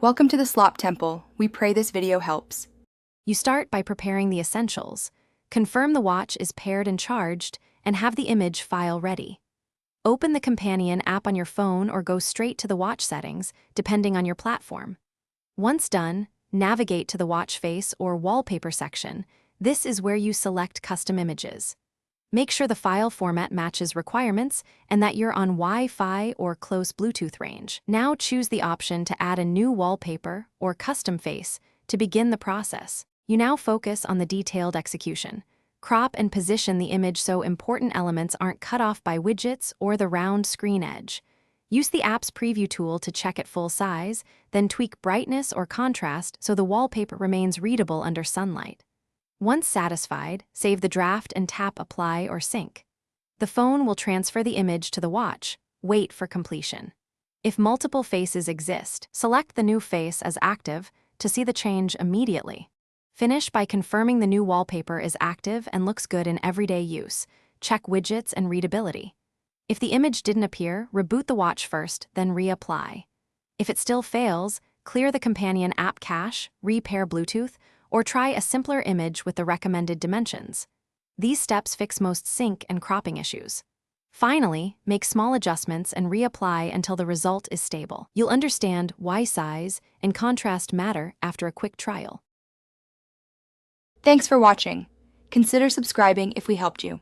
Welcome to the Slop Temple. We pray this video helps. You start by preparing the essentials. Confirm the watch is paired and charged, and have the image file ready. Open the companion app on your phone or go straight to the watch settings, depending on your platform. Once done, navigate to the watch face or wallpaper section. This is where you select custom images. Make sure the file format matches requirements and that you're on Wi-Fi or close Bluetooth range. Now choose the option to add a new wallpaper or custom face to begin the process. You now focus on the detailed execution. Crop and position the image so important elements aren't cut off by widgets or the round screen edge. Use the app's preview tool to check it full size, then tweak brightness or contrast so the wallpaper remains readable under sunlight. Once satisfied, save the draft and tap Apply or Sync. The phone will transfer the image to the watch. Wait for completion. If multiple faces exist, select the new face as active to see the change immediately. Finish by confirming the new wallpaper is active and looks good in everyday use. Check widgets and readability. If the image didn't appear, reboot the watch first, then reapply. If it still fails, clear the companion app cache, repair Bluetooth, or try a simpler image with the recommended dimensions. These steps fix most sync and cropping issues. Finally, make small adjustments and reapply until the result is stable. You'll understand why size and contrast matter after a quick trial. Thanks for watching. Consider subscribing if we helped you.